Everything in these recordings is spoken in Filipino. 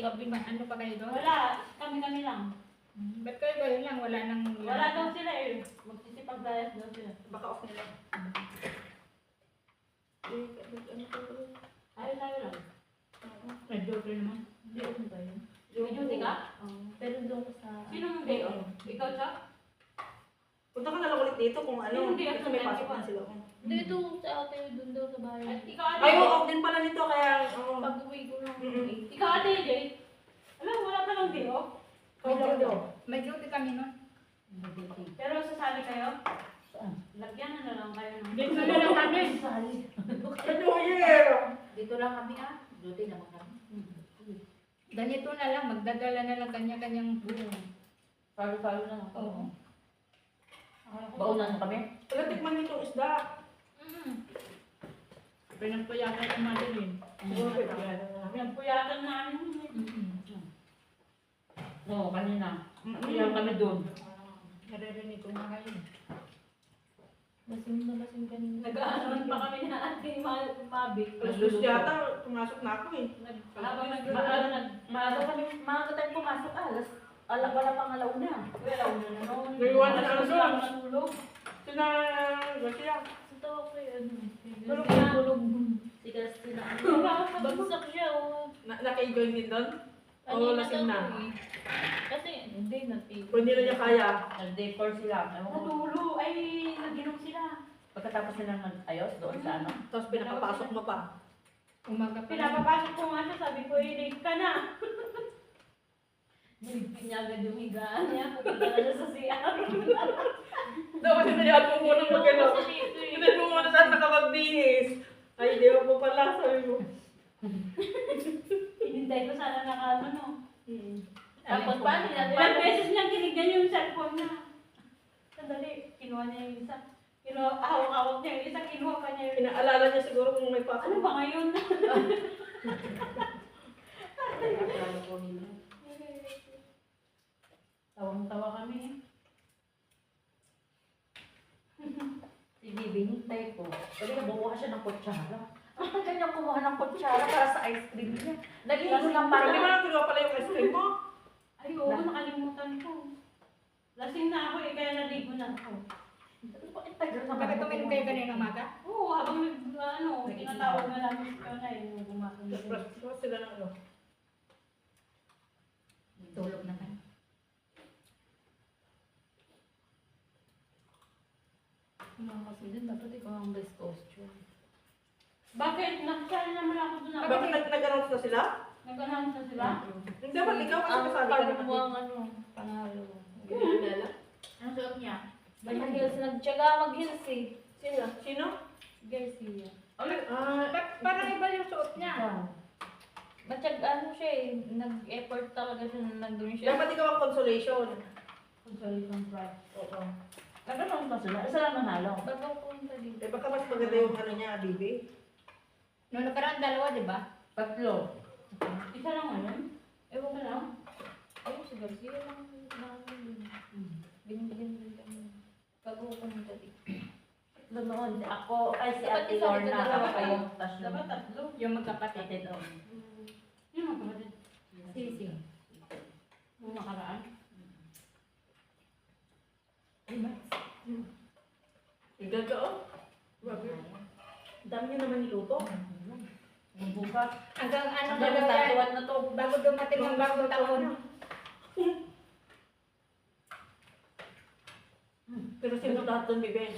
Ano pa kayo doon? Wala, kami lang. Ba't kayo lang? Wala nang... Wala daw sila eh. Magsisipag-diet daw sila. Baka off nila. Ayaw tayo lang. Nag-joke naman. Hindi ako ba yun? May duty ka? Pero doon ko sa... Sino mong day off? Ikaw, Chuck? Punta ka na lang ulit dito kung ano. Hindi, Kasi may pasok na sila. Dito sa ate, doon daw sa bahay. At ikaw, ate. Ay, off din pala nito kaya... Pag-uwi ko lang. Ikaw, ate, Jay. Alam, wala ka lang day off. May duty kami nun. Pero sasali kayo? Lagyan na lang kayo ng... Dito na lang kami. New Year! Dito lang kami duty naman kami. Ganito na lang, magdadala na lang kanya-kanyang buong. Palo-palo lang ako. Oo. Baunan mo kami? Wala tikman nitong isda. Pinagpuyatan ang Madeline. Pinagpuyatan namin. Oo, kanina. Iyan kami doon. Naririnig ko na kayo. Lasing na lasing kanina. Nag-aaral pa kami na ating mabik. Alas 2 yata, pumasok na ako eh. Habang Maaga kami, maaga tayo pumasok. Wala pang alauna. Naiwan na ano doon. Matulog. Sina... Garcia. Sa tawa ko Tulog na. Tulog. Sigas sila. Bagsak siya. Naka-enjoy din doon? Oo, lasing na. Kasi hindi Kung hindi na niya kaya. Nag-day 4 sila. Natulog. Ay, nag-inom sila. Pagkatapos nila mag-ayos doon sa ano. Tapos pinapapasok mo pa. Umaga pa. Pinapapasok ko nga siya. Sabi ko, late ka na. Nilipin niya agad yung higaan niya. Pupunta na siya sa CR. Dapat sinayaan mo muna mag-ano. Hindi mo muna saan nakapagbihis. Ay, di mo pala. Sabi mo. Hinintay ko sana nakano, no? Tapos paano Ilang nila? beses niyang kinigyan yung cellphone niya. Sandali, kinuha niya yung isa. Hawak-hawak niya yung isa, kinuha pa niya yung isa. Pinaalala niya siguro kung may pasok. Ano ba ngayon? Tawang-tawa kami. Si Bibi, hintay ko. Kasi nabukuha siya ng kutsara. Ang tagal niya kumuha ng kutsara para sa ice cream niya. Nagligo lang para Hindi mo lang kinuha pala yung ice cream mo. Ay, oo, nakalimutan ko. Lasing na ako eh, kaya naligo na ako. Ang tagal na Bakit tuminom kayo kanina umaga? Oo, habang tinatawag na namin ikaw na yung gumakas. Tapos sila ng ano. Tulog na kayo. kasi din, dapat ikaw ang best costume. Bakit? Nagsali naman ako doon. Bakit nag-announce na sila? Nag-announce na sila? Hindi dapat ikaw kasi Ang kasali ka parang na mo kasi. ang ano, panalo. Anong suot niya? Mag-heels, nagtyaga mag-heels eh. Sino? Garcia. Parang iba yung suot niya. Ano siya eh, nag-effort talaga siya na nandun siya. Dapat ikaw ang consolation. Consolation prize. Oo. Nagkakaroon pa sila, isa lang nanalo. Bago punta dito. Eh baka mas maganda yung ano niya, Bibi. Noong nakaraan dalawa, di ba? Tatlo. Isa lang ano? Ewan ko lang. Ayun, si Garcia lang namin. Binibigyan din kami. Bago pumunta dito. Noon, ako, ay si Dapat Ate isa, Lorna, dalawa ako kayo. yung tas Dapat tatlo. Yung magkapatid. Tatid o. Yung mga kapatid. Sisi. Yung nakaraan. Igaga oh. Grabe. Dami niyo naman niluto. Bukas. Hanggang ano Ang na dami daw yan? tatuan na to. Bago dumating ang bagong taon. Pero sino taton ni Ben?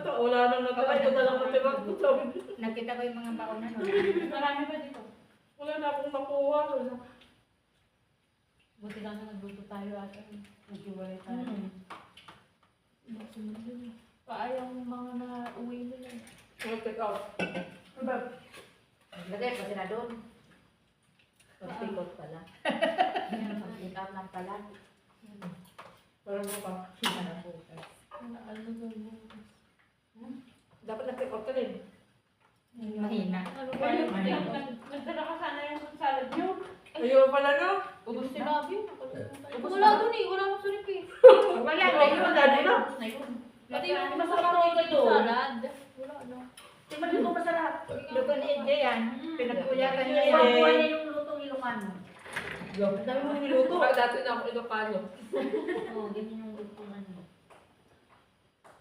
Wala nang natira. Ito na lang natira. Sabi niya. Nakita ko yung mga baon na nun. Marami ba dito? Wala na akong makuha. Buti lang na nagluto tayo ata. Nag-iwalay tayo. Paayang mga na-uwi nila. Take out. Lagay pa sila doon. Pag-pikot pala. Pag-pikot lang pala. Parang mo pa. Ano ba yun? Dapat nag-take out ka rin. Mahina. Ano ba Kaya yun? nagdala ka sana yung salad nyo. Ayaw pala no? Ubus sinabi. Wala doon eh. Wala akong surip eh. Wala, Ayun, dali na. Pati yung masarap na ito. Salad. Wala na. Di ba dito masarap? Luto ni EJ yan. Pinagpuyatan niya Kuha yan. niya yung lutong Ilocano. Ang dami mo niluto. Baka dati na ako Ilocano. Oo, ganyan yung luto ano.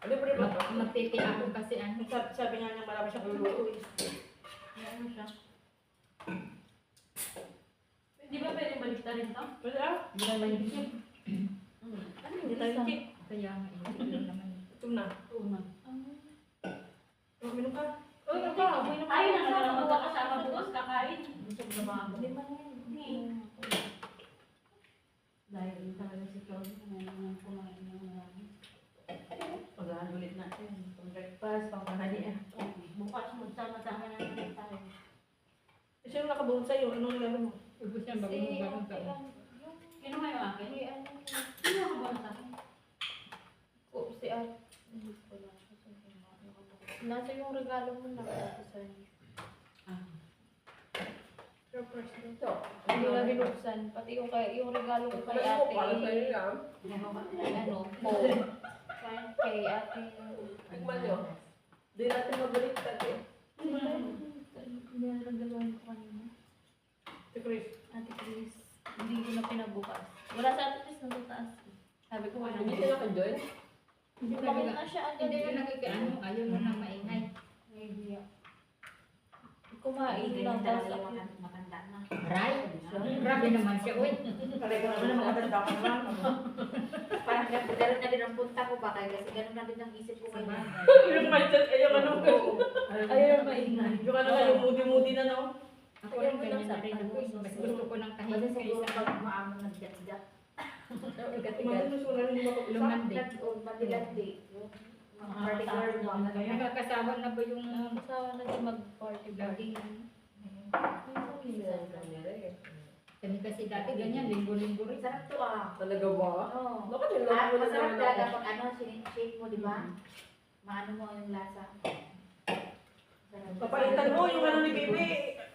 Ano ba rin ba ito? Magtiti ako kasi ano. Sabi nga niya marami siyang luluto eh. May ano siya. Di ba pwedeng baliktarin to? Pwede ah? Hindi naman yung Ano yung tayo chip? kaya nga hindi naman. Ito na. Una. Oh, minum ka. Uy, ay, nasa magkakasama bukas kakain. Hindi man yan. Dahil talaga si Claudia kumain ng marami. Pag-ahan ulit natin. Pang breakfast, pang kahali. Bukas magsama-sama na natin tayo. Eh, sino nakabuhon sa'yo? Anong lalo mo? Ubus yan bagong taon. Kinuha yung akin? ano, Sino ang kabuhan sa akin? si At. Nasa yung regalo mo na sa Surprise dito. Hindi na binuksan. Pati yung regalo ko kay Ano ko ate. para sa'yo yan? Ano, po. Kay ate. Tigman nyo. Di natin mabaliktad eh. Hindi na nagdalawan ko kanina. Si Chris. Ate Chris. Hindi ko na pinabukas. Wala sa Ate Chris nasa taas. Sabi ko wala. Hindi sila ka dyan? Hindi ka Bakit nila. na siya agad? Hindi ka nakikiano. Ayaw mo nang maingay. Kumain lang. Tapos Matanda na. Aray! Grabe naman siya. Uy! Talaga naman ang maganda ka naman. Parang gano'n na din ang punta ko ba kaya kasi gano'n na din ang isip ko ngayon. Yung mindset, ay yung ano. ayaw na maingay. Yung ano na, yung moody-moody na no? Ako rin ganyan na rin ako. Mas gusto ko ng Kasi tahimik siguro kaysa pag maamon nag-jat-jat. Manunusunan yung mga lumandi. O madilat-di. Particular ba? Nakakasawa na ba yung Kasawa na siya mag-party dati? Kami kasi dati Mm. ganyan, linggo-linggo rin. Sarap to ah. Talaga ba? Oo. Bakit yung At lalo mo na masarap naman talaga ako? pag ano, shake mo, di ba? Maano mo yung lasa. Sarap. Papalitan mo yung ano ni Bibi.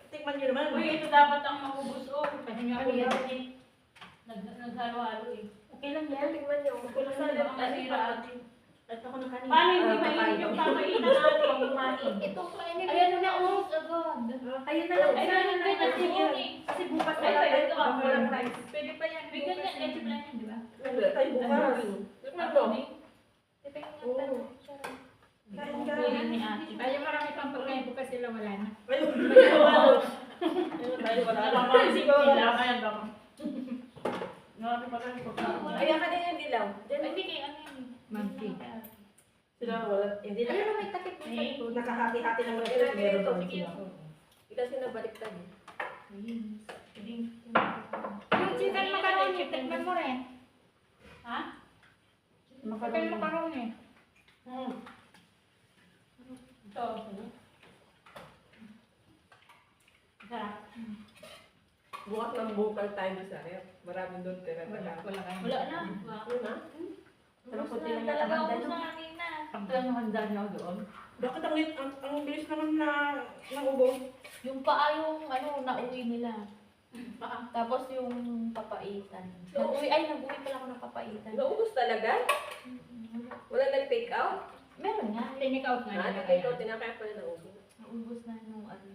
Tikman nyo naman. Uy, ito dapat ang makubos o. Kasi nga ano yan, Naghalo-halo eh. Okay lang yan. Tingnan nyo. Kulang na baka masira atin. At ako na kanina. Paano hindi mainit yung papaitan natin? Kumain. ito kainin mo. Ayan na umus agad. Ayun na lang. Ay, nanin kayo na siguro eh. Kasi bukas Ay, wala ito tayo. ako. Walang rice. Pwede pa yan. Bigyan niya, leche plan yan, di ba? Hindi. Tayo bukas. Tingnan mo. Oo. Kain ka. Kunin ni ate. Tayo marami pang pagkain bukas sila wala na. Ayun. Ayun. Tayo wala. Baka siguro wala ka yan, baka. Marami pa lang pagkain. Ayan ka din yung dilaw. Hindi kayo ano yun. Monkey. Sila wala. Hindi na. Ayun na may takip mo sa likod. Nakahati-hati naman Ilan sila. kayo Meron ito? pa sila. Kasi nabaliktad eh. Yung chicken macaroni, tikman mo rin. Ha? Chicken macaroni. Ito. Sarap. Bukas ng bukal tayo sa rep. Maraming doon tira na lang. Wala ka. Wala na. Yun na? Sarap po din Talaga yung ubus na kanina. Ang handa niya doon. Bakit ang bilis naman na ubos? Yung paa yung ano, nauwi nila. Tapos yung papaitan. Nag-uwi pala ako ng papaitan. Naubos talaga? Wala nag-take out? Meron nga. Take out nga Ah, nila nag-take kaya. out. Tinakaya pala naubos. Naubos na nung ano.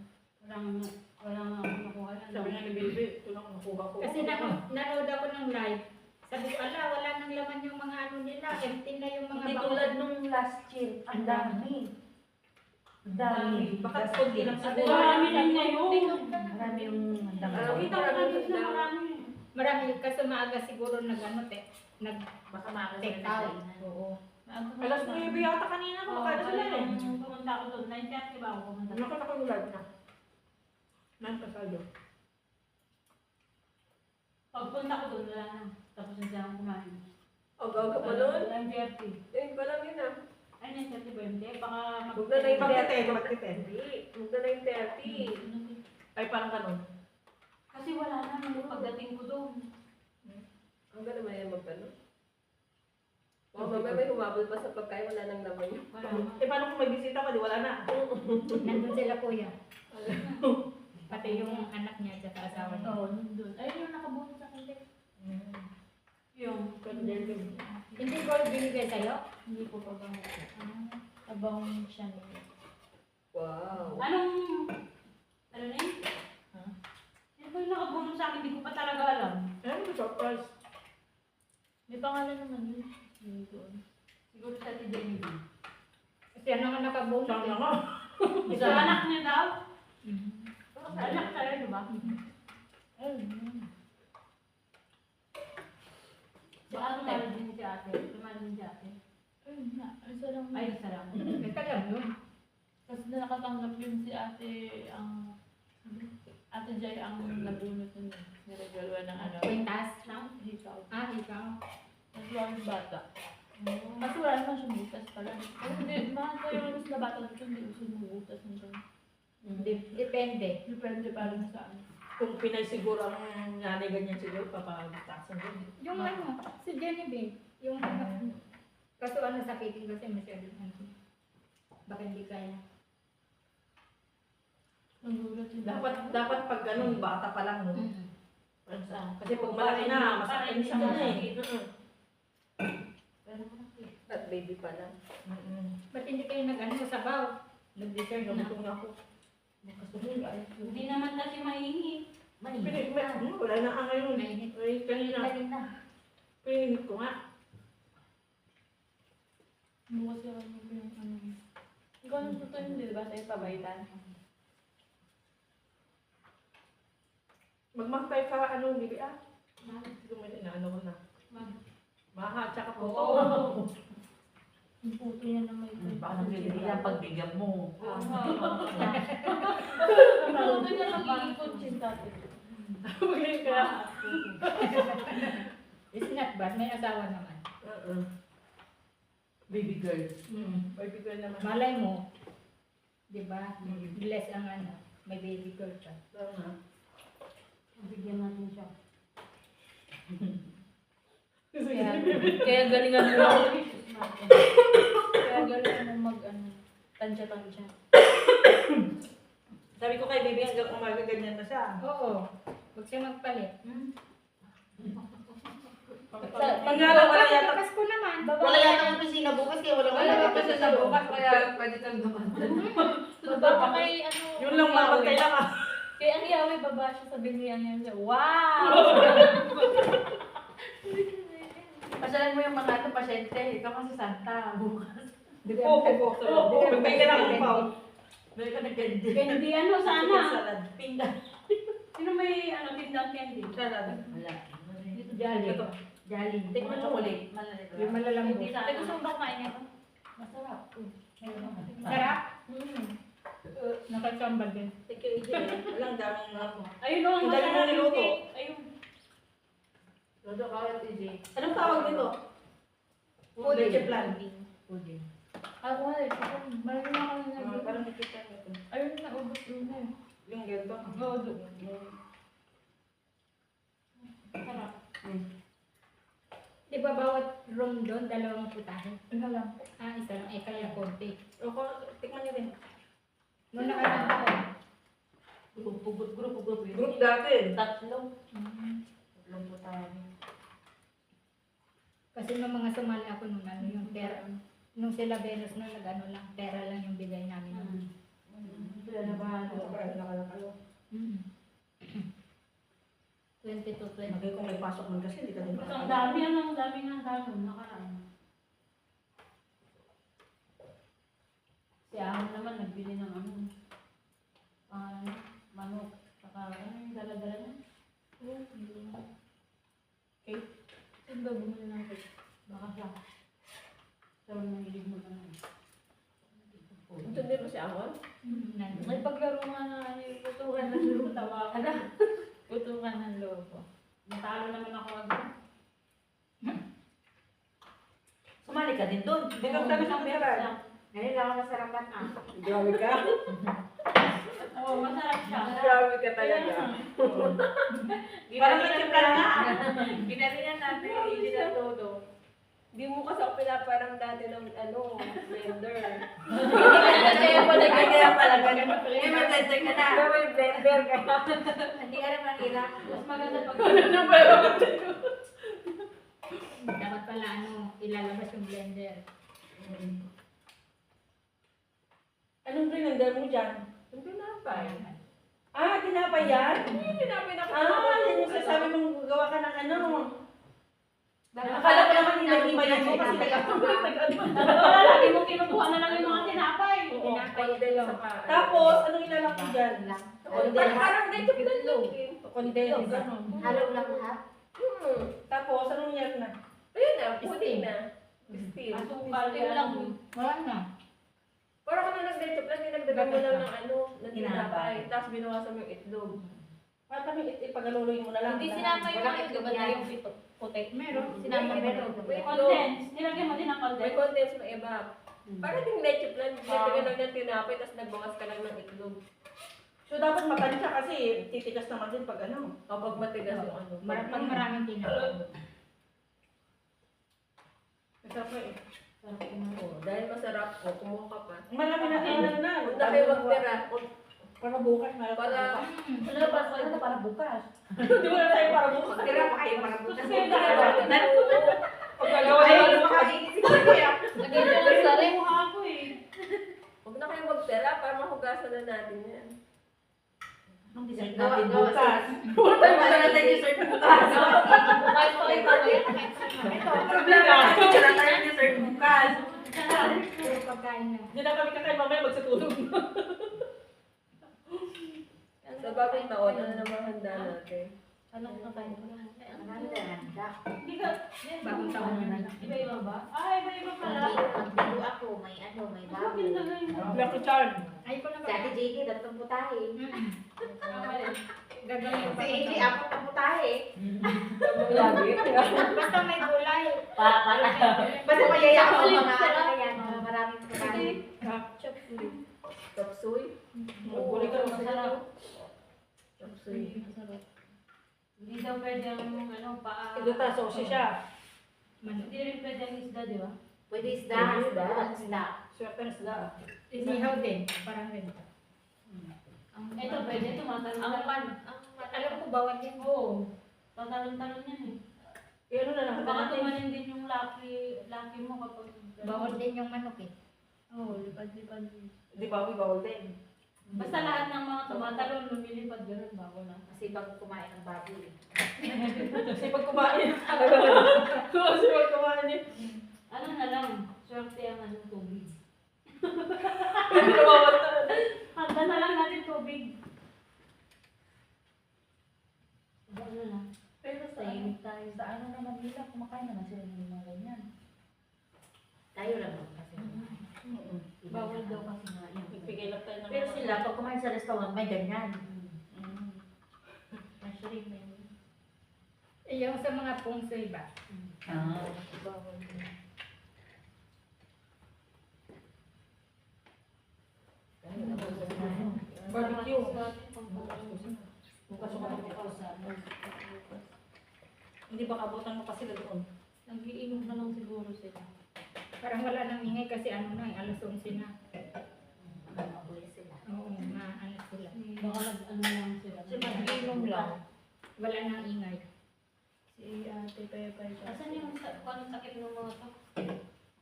Walang nakuha na. Sabi nga ni Bibi, ito lang nakuha ko. Kasi nanood ako ng live. Sabi ko, ala, wala nang laman yung mga ano nila. Empty na yung mga Hindi bakod. tulad nung last year. Ang dami. Ang dami. Baka konti lang sa Marami lang ngayon. Marami yung ang dami. Kita ko na dito na marami. Marami, kasi maaga siguro nag-ano, Baka maaga take sila out. nagkainan. Oo. Alas 9 yata kanina, kumakain sila eh. Pumunta ako doon. 9:30 ba ako pumunta? Nakita ko yung live na. Nang kasado. Pagpunta ko doon, wala na. Tapos na siya kumain. O, gawag ka pa nun? 9:30. Eh, pa lang yun ah. Ay, 9:30 ba yun? Hindi, baka Huwag na 9:30. Magtiten. Hindi. Huwag na 9:30. Ay, parang ganun. Kasi wala na nung pagdating ko doon. Ang gano'n naman yan magkano? O, mamaya may humabol pa sa pagkain. Wala nang laman yun. Wala na. Eh, paano kung may bisita ka, di wala na. Nandun sila kuya. Pati yung anak niya at asawa niya. Oo, nandun. Ayun yung nakabuto sa akin. Yung Hindi ko binigay sa'yo? hindi ko pa ba. Abang siya nila. Wow. Anong, ano na yun? Ano ba yung nakabulong sa akin? Hindi ko pa talaga alam. pangalan naman yun. Yun doon. Siguro sa Ate Jenny. Kasi ano nga nakabunot. Saan eh. nga? Sa anak niya daw. Sa anak ka rin, diba? Ayun. Sa ano mahal din si ate? Mahal din si ate? Ayun nga. Isa lang. Ay, isa lang. Teka lang yun. Kasi na nakatanggap yun si ate ang... Ate Jai ang nabunot nun. Niregalo ng ano. Kwintas. Hikaw. Ah, ikaw. Nagluwa yung bata. Kasi wala naman siyang butas pala. Pero hindi, mahal ko yung mas na bata dito, hindi uso ng butas nito. Depende. Depende pa rin sa ano. Kung Pinay siguro ang nanay ganyan siguro, papagtasan din. Yung ano, si Genevieve. Yung ano. Kaso ano, sakitin kasi masyadong ano. Baka hindi kaya. Nagulat yun. Dapat pag ganun, bata pa lang, no? Kasi pag malaki na, masakit siya na eh. At baby pa lang. Ba't hindi kayo nag-ano sabaw? Nag-dessert na. Gutom na ako. Hindi naman kasi mahingi. Wala na ang ngayon. Mainit. Ay, kanina. Pinihit ko nga. Bukas yung ano yung ano. Ikaw nang totoo yun, di ba? Sa'yo pabaitan. Magmagpay ka, ano, bibi ah. Lumali na, ano ko na. Maha, tsaka po. Yung puto niya na may Baka nabibigyan pagbigyan mo. Yung puto niya na may kutsinta. Magaling ka. It's not bad. May asawa naman. Baby girl. Baby girl naman. Malay mo. Diba? Bless ang ano. May baby girl ka. Tama. Bigyan natin siya. Kaya galingan mo. Kaya galingan mo mag ano. Tansya-tansya. Sabi ko kay baby hanggang umaga ganyan na siya. Oo. Huwag siya magpalit. Pagkala wala yata. Pasko naman. Wala yata ang opisina bukas kaya wala kasi sa bukas, kaya pwede kang gumanda. Baba kay ano. Yun lang babantay lang ah. Kaya ang Yahweh, baba siya sa biniyang niya. Wow! Pasalan mo yung mga ito, pasyente. Ikaw kasi Santa. Bukas. Oo. Magpay ka na akong pao. Meron ka ng candy. Candy ano sana? Salad. Pinda. Sino may ano tindang candy? Salad. Wala. Jolly. Ito. Jolly. Take mo chocolate. Yung malalambot. Hindi sana. Gusto mo ba kumain ito? Masarap. Sarap. Nakachambal din. Thank you, AJ. Walang daming ako. Ayun o, ang Ang dali mo masarap niluto. yung cake. Ayun. Lodo ka ulit, TJ. Anong tawag dito? Leche plan. Pudding. Ako nga eh. Marami na kami nag- Parang nakita mo ito. Ayun na, ubos yun na eh. Yung ganito. Oo, doon. Sarap. Di ba bawat room doon, dalawang putahe? Ano lang. Ah, isa lang. Eh, kaya konti. Ako, tikman niyo rin. Nung nakaraan ako. Group. Group dati. Tatlong. Tatlong po tayo. Kasi nung mga sumali ako nung ano, yung pera. Nung sila Venus na nag-ano lang, pera lang yung bigay namin. Sila na ba? Nakakalo. 22, 20. Magay kung may pasok man kasi, hindi ka din Ang dami ano, ang dami ng tanong. Nakaraan. Si Ahon naman nagbili ng ano. Manok. Saka ano yung dala-dala niya? Cake? Sino ba bumili ng cake? Baka siya. Sabi ng hilig mo na. Hindi mo si Amon? May paglaro nga na ano yung putukan ng loob. Tawa ko. Putukan ng loob. Natalo naman ako agad. Sumali ka din doon. Hindi ka kami sa pera. Ngayon lang ako nasarapan ah. Grabe ka. Oo, masarap siya. Grabe ka talaga. Parang may plan na. Ginalingan natin, hindi na todo. Di mo kasi ako pinaparang dati ng ano, blender. Kaya pala ganun. May matenteng ka na. Pero may blender ka. Hindi ka naman hirap. Mas maganda pag Dapat pala ano, ilalabas yung blender. Anong blender mo dyan? Yung pinapay. Ah, tinapay yan? Pinapay na Ah, yan yung sasabi mong gawa ka ng ano. Akala ko naman hinahimay mo kasi nag-ano. Wala, lagi mo kinukuha na lang yung mga tinapay. Oo. Condense sa paa. Tapos, anong ilalak mo dyan? Parang dito pinag-log eh. Condense. Halo lang lahat. Tapos, anong nangyari na? Ayun na, puti na. Still. Asukal Yung lang. lang. Wala na. Parang kung nag-date plan, dinagdagan mo lang ng ano, ng Tinapay. tinapay. Tapos binawasan mo yung itlog. At kami ipagaluloy mo na lang. Hindi sinama yung Walang ano, itlog diba na yan. yung puti. Meron. Sinama Meron. meron. May itlog. Condense. Nilagyan mo din ang May condense. condense mo iba. Parang yung leche plan, dinagdagan lang ng tinapay, tapos nagbawas ka lang ng itlog. So, dapat matansya kasi titigas naman din pag ano. Kapag matigas yung ano. Pag maraming tinapay. Masarap na eh. Oo, dahil masarap ko, kumuha ka pa. Marami na kailan na. Huwag na kayo magtira. Para bukas na. Para, Para bukas. Di ba na tayo para bukas? Tira pa kayo para bukas. Kasi dahil Pag gagawa na lang bukas. Lagyan mo lang sa rin. kinuha ako eh. huwag na kayo magtira para mahugasan na natin yan. Ang dessert Gawa- natin gawa bukas. sila. Wala na natin dessert bukas. Bukas pa rin kami. Problema. Wala tayong dessert bukas. Puro pagkain na. Hindi na kami kakain mamaya magsatulog. Sa bagong taon, ano naman handa natin? Anong kakain mo? Marami na handa. Hindi ka, Bagong taon na. iba-iba ba? Ah, iba-iba pala. Magbigo ako, may ano, may bago. Bakit na ganyan? Lucky charm. Ay ko na Si Ate JD, datong putahe. Gagawin Si AJ, apat ang putahe. Lagi. Basta may gulay. Basta mayaya ako ng mga ano yan, mga maraming putahe. Chop suey. Magbuli ka naman sa Chop suey. Hindi daw pwede ang ano, paa. Ito ta, saucy siya. Manok. Hindi rin pwede ang isda, di ba? Pwede isda, isda. Swerte na sila. Inihaw din. Parang rin. Ito pwede, tumatalon. Ang pan. Alam ko bawal din. Oo. Tatalon-talon yan eh. Eh, ano na lang Baka natin? tumanin din yung laki mo kapag... Bawal din yung manok eh. Oo, lipad-lipad. Di ba, bawal din. Basta lahat ng mga tumatalon, lumilipad, ganun, bago na. Kasi pag kumain ng baboy. Kasi pag kumain. Kasi pag kumain eh. Ano na lang, swerte ang ano, tubig. Hindi na bawal na. Handa na lang natin tubig. Ano na? Pero Tahimik tayo. sa ano naman nila, kumakain naman sila ng mga ganyan. Tayo lang naman kasi. Bawal daw kasi nga yan. Bigay lang tayo ng Pero sila, pag kumain sa restaurant, may ganyan. Actually, may... Eh, yung sa mga pungsoy ba? Bawal. barbecue. Bukas ako bukas. Hindi ba kabutan mo pa sila doon? Nag-iinom na lang siguro sila. Parang wala nang ingay kasi ano na eh, alas 11 na. Mabuhay sila. Oo, maano sila. Baka ano lang sila. Kasi mag-inom lang. Wala nang ingay. Si Ate Pepe. Asan yung sakit ng mga to?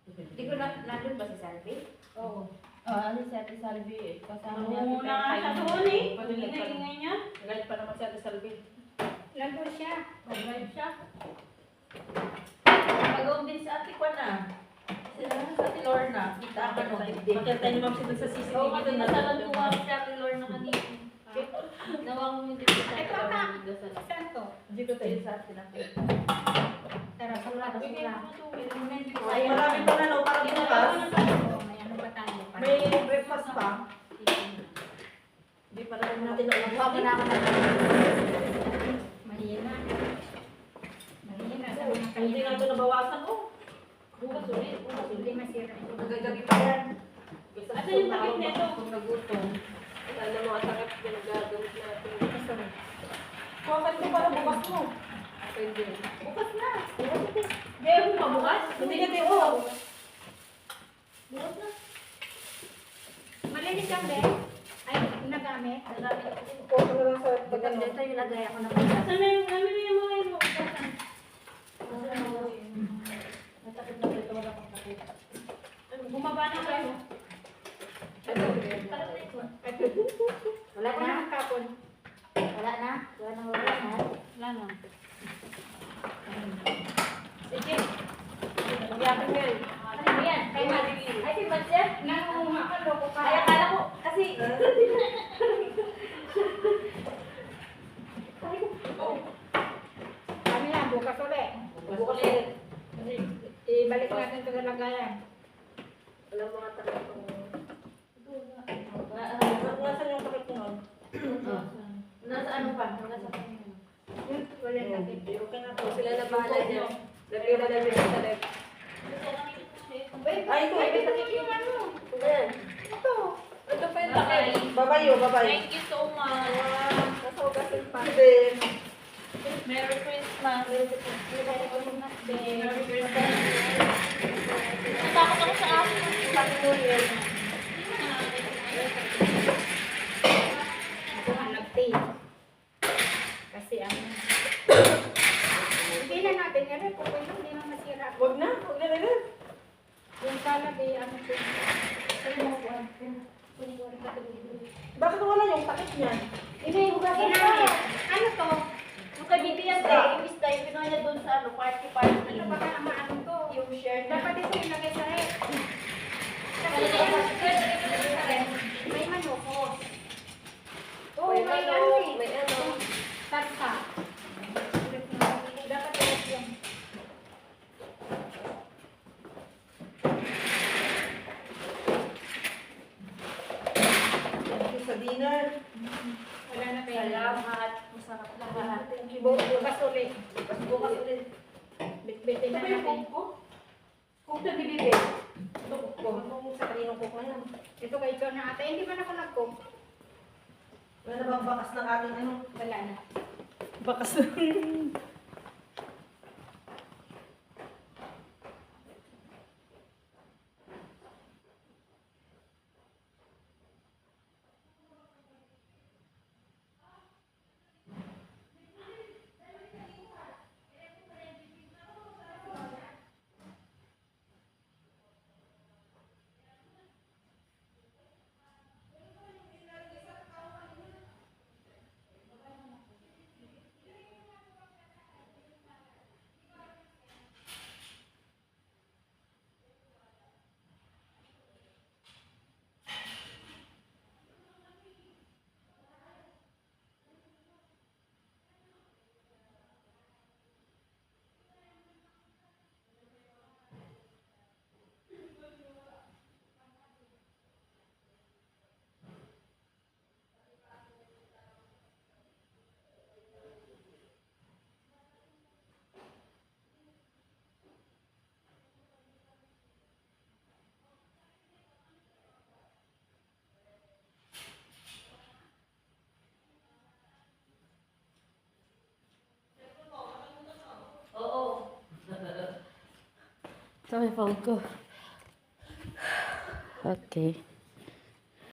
Hindi ko nandun ba si Salvi? Oo. Ano si Ate Salvi eh. Kasama niya. Ano na nga siya doon eh. Padilag pa naman. Ingay niya. Galit pa naman si Ate Salvi. Nandun siya. Nag-drive siya. Pag-on din si Ate Kwan na. Sila sa Ate Lorna. Kita ka no. Makita niyo ma'am sila sa CCTV Oo, kasi doon. nasalan ko nga si Ate Lorna kanina. Nawang mo hindi ko sa Ate Lorna. Saan to? Dito tayo. Sa Ate Lorna. Tara, sula. Ay, marami pa na no, para bukas. Oo, may ano pa tayo. May breakfast pa. Hindi pa naman natin na Buha mo na ako ng Mahina. Mahina sa mga Hindi kanya. nga ito nabawasan. Oh, Bukas ulit. Hindi masira ito. magagabi pa yan. Asan yung sakit nito? Kung nagutom. Ano mga sakit pinagagamit natin. kuwakan ko para bukas mo. Pwede. Bukas na. Gaya mo pa bukas? Hindi ka tayo. Bukas na. Malinis ang bed. Ay, nagamit. Kuha ko na lang sa Pagkat pagkano. dito yung lagay ako ng pagkat. Asan na yung ano na yung mga yun? Natakit na ito, wala pang takit. Bumaba na kayo. Wala Ako na? na kapon. Wala na? Wala na. Wala na. Sige, talaga yan. Walang mga takot. Nasaan yung takip mo? Nasa ano pa? Nasa kanina. Wala sakit. Okay na to. Kung sila na bahala dyan. Lagay na namin sa left. Wait, Ay, ito. may sakit yung ano. Ayan. Ito. Ito pa yung takot. Babayo, babayo. Thank you so much. Nasa ugasin pa. Then, Merry Christmas. Merry Christmas din. Natakot ako sa aso. Happy New Year. Ako nga nag-tea. Kasi ang... Hindi na natin yan. Kung hindi na masira. wag na. Wag na rin. Yung salad eh, ano po. Bakit wala yung takip niyan? Hindi, hugasin namin. Ano to? Yung kay BTS eh, yung style, pinuha niya doon sa ano, party. Ano ba ka maano to? Yung share niya. Dapat ito ilagay sa rep. May manok. Oo, May may ano, ano eh. may ano. Tarsa. Dapat ito yung... Sa dinner. Wala na kayo. Salamat. Masarap lahat. Bukas ulit. Bukas ulit. Bitbitin na Ito yung natin. cook ko. Cook na bibili. Ito cook ko. Kung sa kaninong cook na yan. Ito kay ikaw na ate. Hindi man ako nag-cook. Wala na bang bakas ng ating ano? Wala na. Bakas. Oo. Sa may phone ko. Okay.